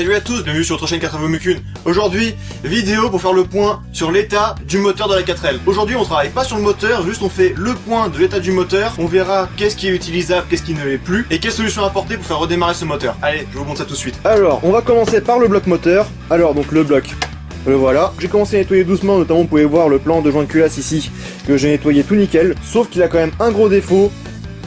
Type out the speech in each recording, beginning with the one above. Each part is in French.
Salut à tous, bienvenue sur votre chaîne 4F Aujourd'hui, vidéo pour faire le point sur l'état du moteur de la 4L. Aujourd'hui, on travaille pas sur le moteur, juste on fait le point de l'état du moteur. On verra qu'est-ce qui est utilisable, qu'est-ce qui ne l'est plus, et quelles solutions apporter pour faire redémarrer ce moteur. Allez, je vous montre ça tout de suite. Alors, on va commencer par le bloc moteur. Alors, donc le bloc, le voilà. J'ai commencé à nettoyer doucement, notamment vous pouvez voir le plan de joint de culasse ici, que j'ai nettoyé tout nickel. Sauf qu'il a quand même un gros défaut,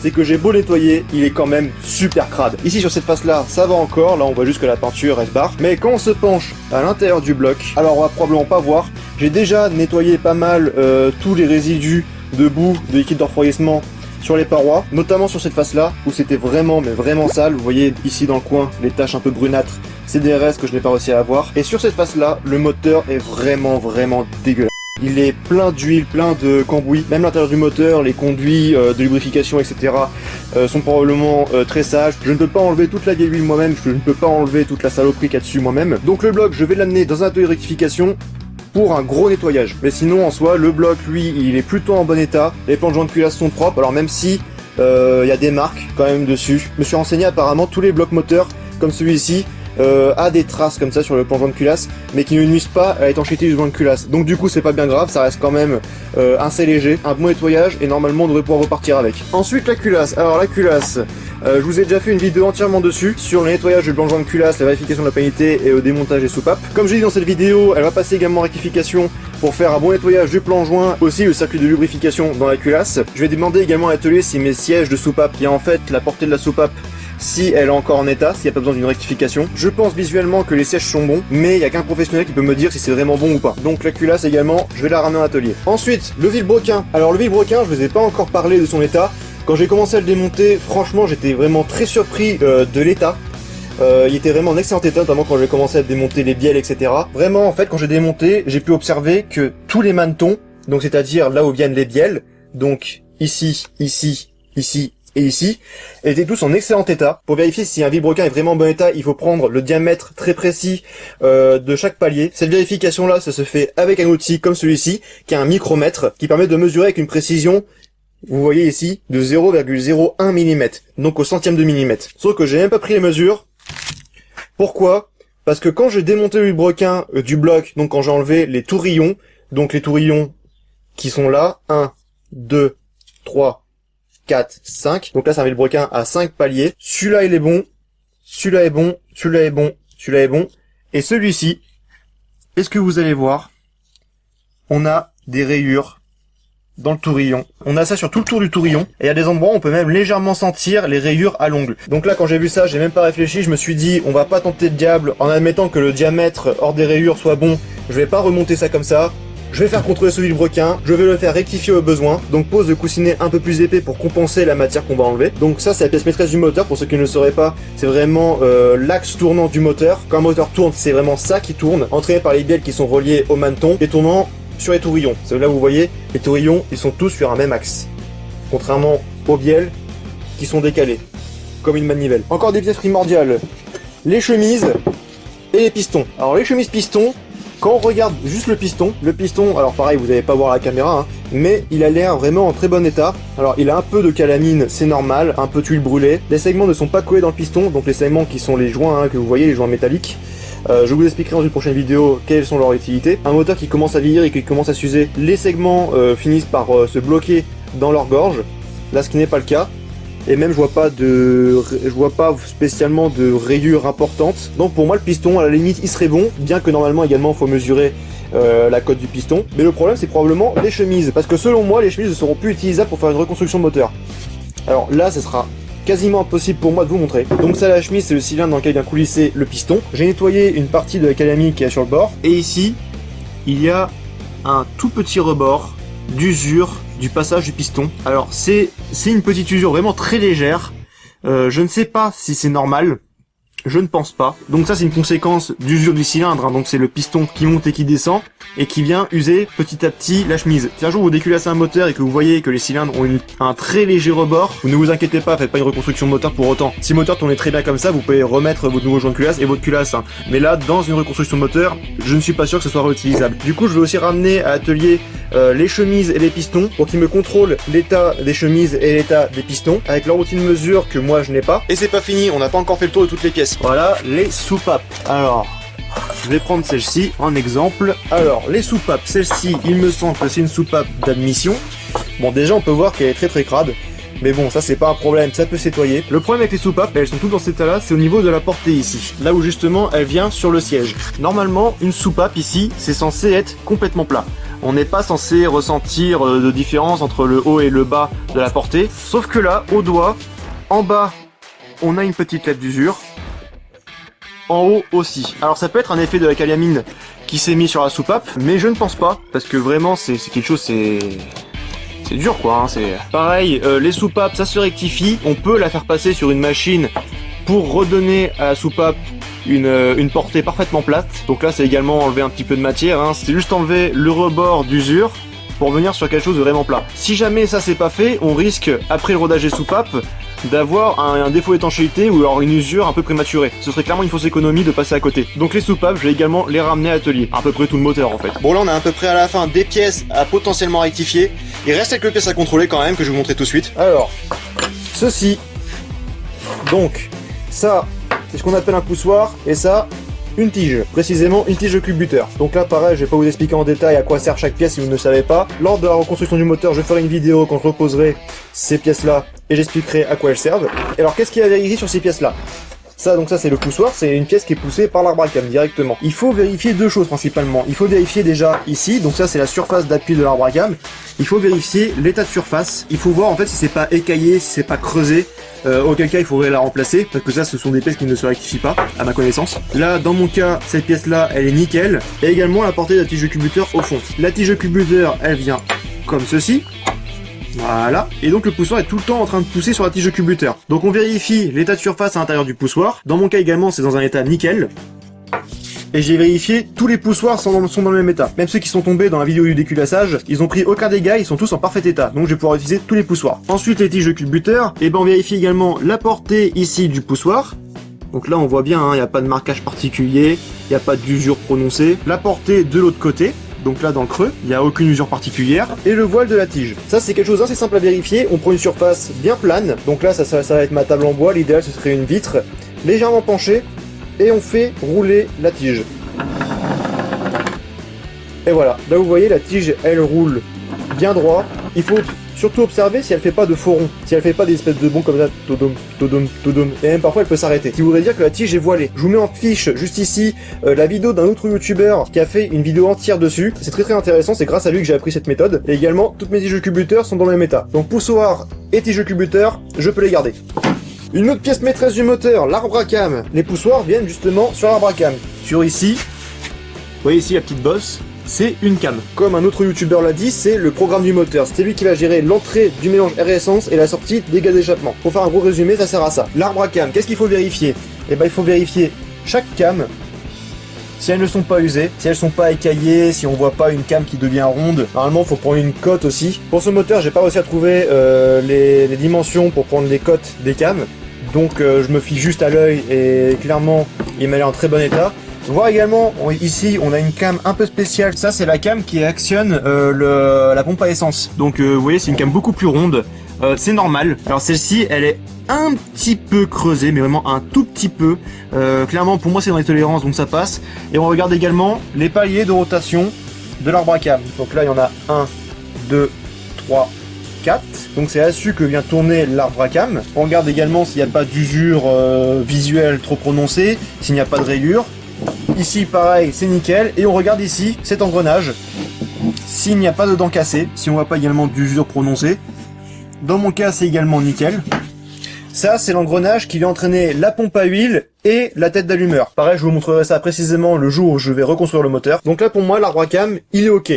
c'est que j'ai beau nettoyer, il est quand même super crade. Ici sur cette face là, ça va encore, là on voit juste que la peinture elle se barre. Mais quand on se penche à l'intérieur du bloc, alors on va probablement pas voir, j'ai déjà nettoyé pas mal tous les résidus de boue, de liquide de refroidissement sur les parois, notamment sur cette face là, où c'était vraiment, mais vraiment sale. Vous voyez ici dans le coin, les taches un peu brunâtres, c'est des restes que je n'ai pas réussi à avoir. Et sur cette face là, le moteur est vraiment, vraiment dégueulasse. Il est plein d'huile, plein de cambouis, même l'intérieur du moteur, les conduits de lubrification, etc. Sont probablement très sages. Je ne peux pas enlever toute la vieille huile moi-même, je ne peux pas enlever toute la saloperie qu'il y a dessus moi-même. Donc le bloc, je vais l'amener dans un atelier de rectification pour un gros nettoyage. Mais sinon, en soi, le bloc, lui, il est plutôt en bon état. Les plans de joint de culasse sont propres, alors même si y a des marques quand même dessus. Je me suis renseigné, apparemment, tous les blocs moteurs, comme celui-ci, a des traces comme ça sur le plan de joint de culasse, mais qui ne nuisent pas à l'étanchéité du joint de culasse. Donc du coup c'est pas bien grave, ça reste quand même assez léger, un bon nettoyage et normalement on devrait pouvoir repartir avec. Ensuite la culasse, alors la culasse, je vous ai déjà fait une vidéo entièrement dessus sur le nettoyage du plan de joint de culasse, la vérification de la panité et au démontage des soupapes. Comme j'ai dit dans cette vidéo, elle va passer également en rectification pour faire un bon nettoyage du plan joint, aussi le circuit de lubrification dans la culasse. Je vais demander également à l'atelier si mes sièges de soupape, et en fait la portée de la soupape, si elle est encore en état, s'il n'y a pas besoin d'une rectification. Je pense visuellement que les sièges sont bons, mais il n'y a qu'un professionnel qui peut me dire si c'est vraiment bon ou pas. Donc la culasse également, je vais la ramener en atelier. Ensuite, le vilebrequin. Alors le vilebrequin, je vous ai pas encore parlé de son état. Quand j'ai commencé à le démonter, franchement, j'étais vraiment très surpris de l'état. Il était vraiment en excellent état, notamment quand j'ai commencé à démonter les bielles, etc. Vraiment, en fait, quand j'ai démonté, j'ai pu observer que tous les manetons, donc c'est-à-dire là où viennent les bielles, donc ici, ici, ici, et ici, étaient tous en excellent état. Pour vérifier si un vilebrequin est vraiment en bon état, il faut prendre le diamètre très précis de chaque palier. Cette vérification-là, ça se fait avec un outil comme celui-ci, qui a un micromètre, qui permet de mesurer avec une précision, vous voyez ici, de 0,01 mm, donc au centième de millimètre. Sauf que j'ai même pas pris les mesures. Pourquoi? Parce que quand j'ai démonté le vilebrequin du bloc, donc quand j'ai enlevé les tourillons, donc les tourillons qui sont là, 1, 2, 3, 4, 5. Donc là, c'est un vilebrequin à 5 paliers. Celui-là, il est bon. Celui-là est bon. Celui-là est bon. Celui-là est bon. Et celui-ci, est-ce que vous allez voir? On a des rayures dans le tourillon. On a ça sur tout le tour du tourillon. Et il y a des endroits où on peut même légèrement sentir les rayures à l'ongle. Donc là, quand j'ai vu ça, j'ai même pas réfléchi. Je me suis dit, on va pas tenter le diable en admettant que le diamètre hors des rayures soit bon. Je vais pas remonter ça comme ça. Je vais faire contrôler ce vilebrequin, je vais le faire rectifier au besoin, donc pose de coussinet un peu plus épais pour compenser la matière qu'on va enlever. Donc ça c'est la pièce maîtresse du moteur, pour ceux qui ne le sauraient pas, c'est vraiment l'axe tournant du moteur. Quand un moteur tourne, c'est vraiment ça qui tourne, entraîné par les bielles qui sont reliées au maneton, et tournant sur les tourillons. C'est là où vous voyez, les tourillons, ils sont tous sur un même axe. Contrairement aux bielles qui sont décalées, comme une manivelle. Encore des pièces primordiales, les chemises et les pistons. Alors les chemises pistons, quand on regarde juste le piston, alors pareil, vous n'allez pas voir la caméra, hein, mais il a l'air vraiment en très bon état. Alors il a un peu de calamine, c'est normal, un peu d'huile brûlée. Les segments ne sont pas collés dans le piston, donc les segments qui sont les joints que vous voyez, les joints métalliques. Je vous expliquerai dans une prochaine vidéo quelles sont leurs utilités. Un moteur qui commence à vieillir et qui commence à s'user, les segments finissent par se bloquer dans leur gorge, là ce qui n'est pas le cas. Et même je vois pas spécialement de rayures importantes. Donc pour moi le piston à la limite il serait bon, bien que normalement également il faut mesurer la cote du piston. Mais le problème c'est probablement les chemises, parce que selon moi les chemises ne seront plus utilisables pour faire une reconstruction de moteur. Alors là ce sera quasiment impossible pour moi de vous montrer. Donc ça la chemise c'est le cylindre dans lequel vient coulisser le piston. J'ai nettoyé une partie de la calamine qui est sur le bord. Et ici il y a un tout petit rebord d'usure du passage du piston. Alors c'est une petite usure vraiment très légère. Je ne sais pas si c'est normal. Je ne pense pas. Donc ça c'est une conséquence d'usure du cylindre, hein. Donc c'est le piston qui monte et qui descend et qui vient user petit à petit la chemise. Si un jour vous déculassez un moteur et que vous voyez que les cylindres ont un très léger rebord, vous ne vous inquiétez pas, faites pas une reconstruction de moteur pour autant. Si le moteur tournait très bien comme ça, vous pouvez remettre votre nouveau joint de culasse et votre culasse, hein. Mais là, dans une reconstruction de moteur, je ne suis pas sûr que ce soit réutilisable. Du coup, je vais aussi ramener à l'atelier les chemises et les pistons pour qu'ils me contrôlent l'état des chemises et l'état des pistons avec leur outil de mesure que moi je n'ai pas. Et c'est pas fini, on n'a pas encore fait le tour de toutes les pièces. pièces. Voilà les soupapes. Alors, je vais prendre celle-ci en exemple. Alors, les soupapes, celle-ci, il me semble que c'est une soupape d'admission. Bon, déjà, on peut voir qu'elle est très très crade. Mais bon, ça c'est pas un problème, ça peut s'étoyer. Le problème avec les soupapes, elles sont toutes dans cet état-là, c'est au niveau de la portée ici. Là où justement, elle vient sur le siège. Normalement, une soupape ici, c'est censé être complètement plat. On n'est pas censé ressentir de différence entre le haut et le bas de la portée. Sauf que là, au doigt, en bas, on a une petite lettre d'usure. En haut aussi. Alors ça peut être un effet de la calamine qui s'est mis sur la soupape, mais je ne pense pas, parce que vraiment c'est quelque chose, c'est dur quoi, hein, c'est... Pareil, les soupapes, ça se rectifie, on peut la faire passer sur une machine pour redonner à la soupape une portée parfaitement plate. Donc là c'est également enlever un petit peu de matière, hein. C'est juste enlever le rebord d'usure pour venir sur quelque chose de vraiment plat. Si jamais ça c'est pas fait, on risque, après le rodage des soupapes, d'avoir un défaut d'étanchéité ou alors une usure un peu prématurée. Ce serait clairement une fausse économie de passer à côté. Donc les soupapes, je vais également les ramener à l'atelier. À peu près tout le moteur en fait. Bon là on est à peu près à la fin des pièces à potentiellement rectifier. Il reste quelques pièces à contrôler quand même que je vais vous montrer tout de suite. Alors, ceci. Donc, ça, c'est ce qu'on appelle un poussoir et ça, une tige, précisément une tige de culbuteur. Donc là pareil, je vais pas vous expliquer en détail à quoi sert chaque pièce si vous ne le savez pas. Lors de la reconstruction du moteur, je ferai une vidéo quand je reposerai ces pièces là et j'expliquerai à quoi elles servent. Et alors qu'est-ce qu'il y a à vérifier sur ces pièces là? Ça, donc ça c'est le poussoir, c'est une pièce qui est poussée par l'arbre à cam directement. Il faut vérifier deux choses principalement. Il faut vérifier déjà ici, donc ça c'est la surface d'appui de l'arbre à cam. Il faut vérifier l'état de surface. Il faut voir en fait si c'est pas écaillé, si c'est pas creusé. Auquel cas il faudrait la remplacer, parce que ça ce sont des pièces qui ne se rectifient pas, à ma connaissance. Là, dans mon cas, cette pièce là, elle est nickel. Et également la portée de la tige de culbuteur au fond. La tige de culbuteur, elle vient comme ceci. Voilà, et donc le poussoir est tout le temps en train de pousser sur la tige de culbuteur. Donc on vérifie l'état de surface à l'intérieur du poussoir. Dans mon cas également, c'est dans un état nickel. Et j'ai vérifié, tous les poussoirs sont dans le même état. Même ceux qui sont tombés dans la vidéo du déculassage, ils ont pris aucun dégât, ils sont tous en parfait état. Donc je vais pouvoir utiliser tous les poussoirs. Ensuite les tiges de culbuteur, et ben on vérifie également la portée ici du poussoir. Donc là on voit bien, il n'y a pas de marquage particulier, il n'y a pas d'usure prononcée. La portée de l'autre côté. Donc là dans le creux, il n'y a aucune usure particulière. Et le voile de la tige. Ça c'est quelque chose d'assez simple à vérifier. On prend une surface bien plane. Donc là ça va être ma table en bois. L'idéal ce serait une vitre légèrement penchée. Et on fait rouler la tige. Et voilà. Là vous voyez la tige elle roule bien droit. Il faut surtout observer si elle fait pas de faux ronds, si elle fait pas des espèces de bonds comme ça, todom, todom, todom, et même parfois elle peut s'arrêter. Ce qui voudrait dire que la tige est voilée. Je vous mets en fiche juste ici la vidéo d'un autre youtubeur qui a fait une vidéo entière dessus. C'est très très intéressant, c'est grâce à lui que j'ai appris cette méthode. Et également, toutes mes tiges de culbuteur sont dans le même état. Donc poussoir et tige de culbuteur, je peux les garder. Une autre pièce maîtresse du moteur, l'arbre à cam. Les poussoirs viennent justement sur l'arbre à cam. Sur ici, vous voyez ici la petite bosse. C'est une cam. Comme un autre youtubeur l'a dit, c'est le programme du moteur. C'est lui qui va gérer l'entrée du mélange air essence et la sortie des gaz d'échappement. Pour faire un gros résumé, ça sert à ça. L'arbre à cam, qu'est-ce qu'il faut vérifier? Eh ben il faut vérifier chaque cam, si elles ne sont pas usées, si elles sont pas écaillées, si on voit pas une cam qui devient ronde. Normalement il faut prendre une cote aussi. Pour ce moteur, j'ai pas réussi à trouver les dimensions pour prendre les cotes des cams. Donc je me fie juste à l'œil et clairement il m'a l'air en très bon état. Voir également, ici on a une cam un peu spéciale, ça c'est la cam qui actionne la pompe à essence. Donc vous voyez c'est une cam beaucoup plus ronde, c'est normal. Alors celle-ci elle est un petit peu creusée, mais vraiment un tout petit peu. Clairement pour moi c'est dans les tolérances donc ça passe. Et on regarde également les paliers de rotation de l'arbre à cam. Donc là il y en a 1, 2, 3, 4. Donc c'est là-dessus que vient tourner l'arbre à cam. On regarde également s'il n'y a pas d'usure visuelle trop prononcée, s'il n'y a pas de rayures. Ici pareil c'est nickel et on regarde ici cet engrenage s'il n'y a pas de dents cassées, si on voit pas également d'usure prononcée. Dans mon cas c'est également nickel. Ça c'est l'engrenage qui vient entraîner la pompe à huile et la tête d'allumeur. Pareil je vous montrerai ça précisément le jour où je vais reconstruire le moteur. Donc là pour moi l'arbre à cam il est ok.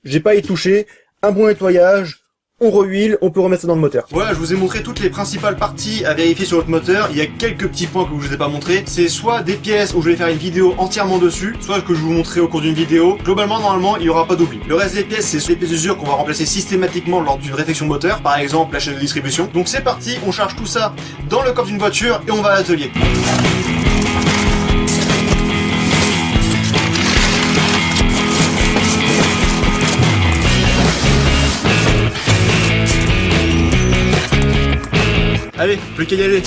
J'ai pas y touché, un bon nettoyage. On rehuile, on peut remettre ça dans le moteur. Voilà, je vous ai montré toutes les principales parties à vérifier sur votre moteur. Il y a quelques petits points que je vous ai pas montré. C'est soit des pièces où je vais faire une vidéo entièrement dessus, soit que je vais vous montrer au cours d'une vidéo. Globalement, normalement, il y aura pas d'oubli. Le reste des pièces, c'est les pièces d'usure qu'on va remplacer systématiquement lors d'une réfection moteur. Par exemple, la chaîne de distribution. Donc c'est parti, on charge tout ça dans le coffre d'une voiture et on va à l'atelier. Allez, plus qu'à y aller.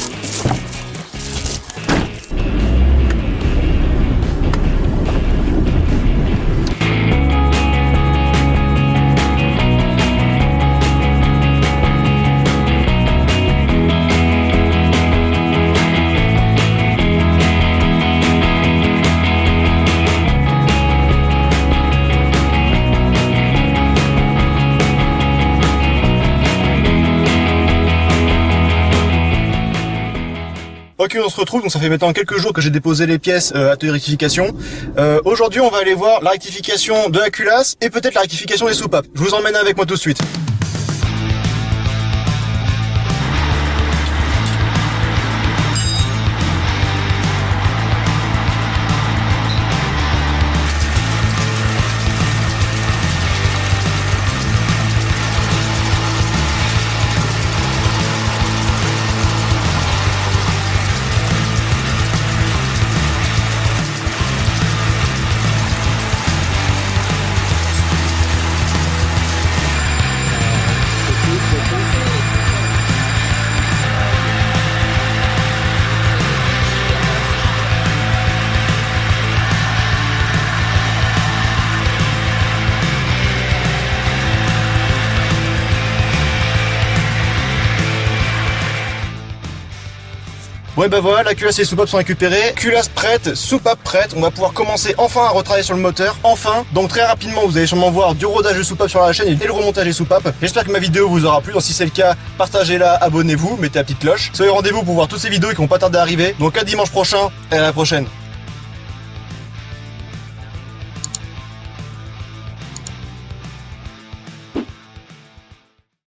Ok, on se retrouve, donc ça fait maintenant quelques jours que j'ai déposé les pièces à Atelier Rectification. Aujourd'hui on va aller voir la rectification de la culasse et peut-être la rectification des soupapes. Je vous emmène avec moi tout de suite. Ouais bah voilà, la culasse et les soupapes sont récupérées, culasse prête, soupape prête, on va pouvoir commencer enfin à retravailler sur le moteur, enfin. Donc très rapidement vous allez sûrement voir du rodage de soupapes sur la chaîne et le remontage des soupapes. J'espère que ma vidéo vous aura plu, donc si c'est le cas, partagez-la, abonnez-vous, mettez la petite cloche. Soyez au rendez-vous pour voir toutes ces vidéos qui vont pas tarder à arriver. Donc à dimanche prochain et à la prochaine.